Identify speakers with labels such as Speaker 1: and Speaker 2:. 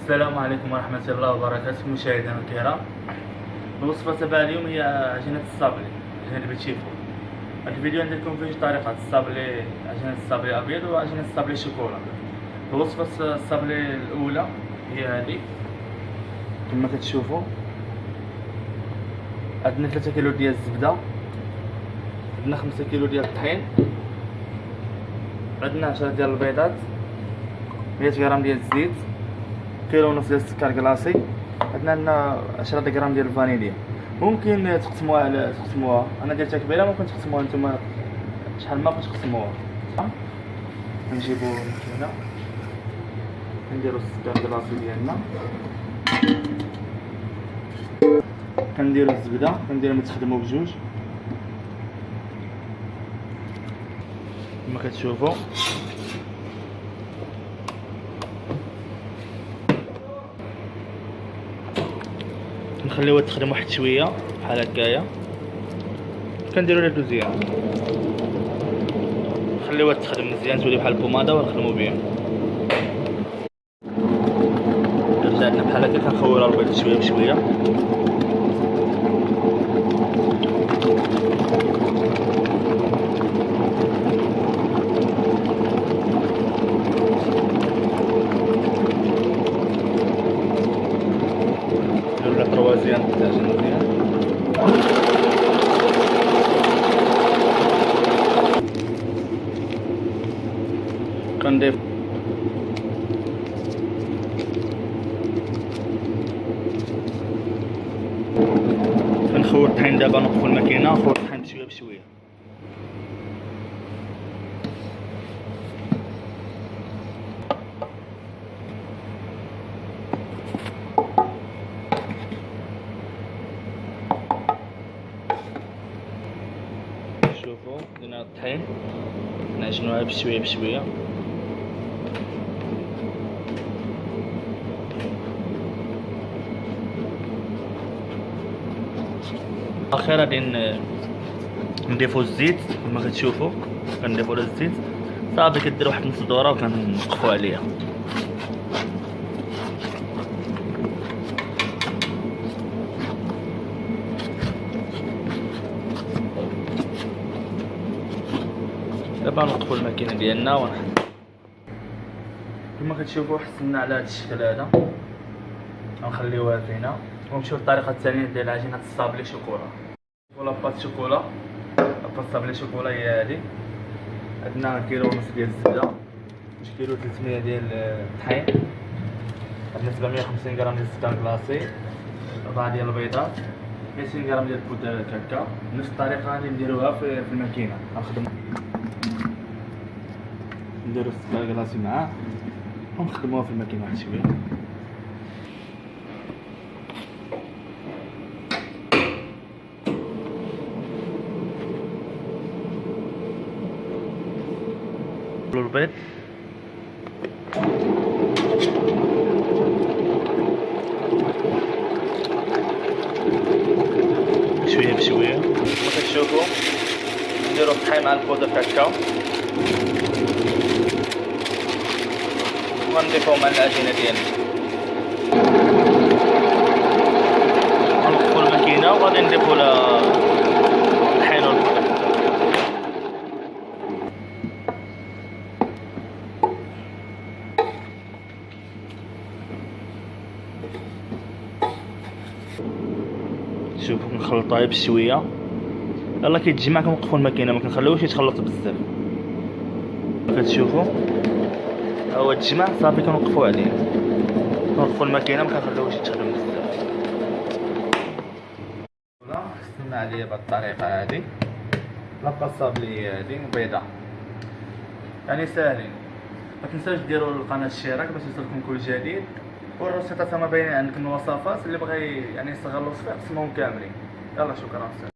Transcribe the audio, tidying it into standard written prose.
Speaker 1: السلام عليكم ورحمة الله وبركاته مشاهدينا الكرام. الوصفة تبع اليوم هي عجينة الصابلي، عجينة بيتشيفو. هذا الفيديو نديرلكم فيه طريقة الصابلي، عجينة الصابلي أبيض وعجينة الصابلي شوكولا. الوصفة الصابلي الأولى هي هذه كما كتشوفوا. عندنا 3 كيلو ديال الزبدة، عندنا 5 كيلو ديال الطحين، عندنا 10 ديال البيضات، 100 غرام ديال الزيت، كيلو ونص ديال السكر كلاصي، عندنا 10 غرام ديال الفانيليا. ممكن تقسموها، انا درتها كبيره، ممكن تقسموها نتوما شحال ما بغيتو تقسموها. نجيبو الماكينه، نديرو السكر كلاصي ديالنا، كنديرو الزبده، كنديرو متخدمو بجوج كما كتشوفوا. نخليوها تخدم واحد شويه بحال هكايا، كنديرو لها دوزيام، نخليوها تخدم مزيان تولي بحال البوماده ونخدمو بها. رجعنا بحال هكا، كنخويوها البيض شويه بشويه. نديرو لها طروازيان تاع مزيان. كنضيف كنخور الطحين. دابا نوقفو الماكينه، نخور الطحين بشويه بشويه. شوفوا درنا الطحين، نعجنوها بشويه بشويه. اخيرا غادي نضيفو الزيت كما كتشوفوا، كنضيفو لها الزيت صافي. كدير واحد نص دوره وكنوقفو عليها. دابا نوقفو الماكينه ديالنا كما كتشوفوا. حسنا على هذا الشكل هذا، غنخليوها فينا ونمشيو للطريقه الثانيه ديال عجينه الصابلي شوكولا. لاباط شوكولا، لاباط صابلي شوكولا هي هذه. عندنا كيلو ونص ديال الزبده، 2 كيلو 300 ديال الطحين، عندنا 750 غرام ديال السكر كلاصي، 4 ديال البيضات، 200 غرام ديال البودره الكاكا. نفس الطريقه غادي نديروها في الماكينه. غنخدمو نديرو السكر كلاصي معاه ونخدموها في الماكينه واحد شويه. البيض شويه بشويه كما كتشوفوا. نديرو الطحين مع البودره كاكاو ونضيفوه مع العجينه ديالنا. غنوقفو الماكينه وغادي نضيفو لها الطحين والبودره. شوفوا كنخلطوها بشويه، يلا كيتجمع كنوقفوا الماكينه، ما كنخليوش يتخلط بزاف. كتشوفوا ها هو تجمع صافي، كنوقفوا عليه، كنوقفوا الماكينه، ما كنخليوش يتخدم بزاف. ولا خصنا عليه بهذه الطريقه هذه. لاباط صابلي هذه بيضه، يعني ساهلين. ما تنساوش ديروا القناه الاشتراك باش يوصلكم كل جديد، والروسيطات هما باينين عندكم الوصفات اللي بغى يعني يصغر الوصفه يقسمهم كاملين. يلا شكرا.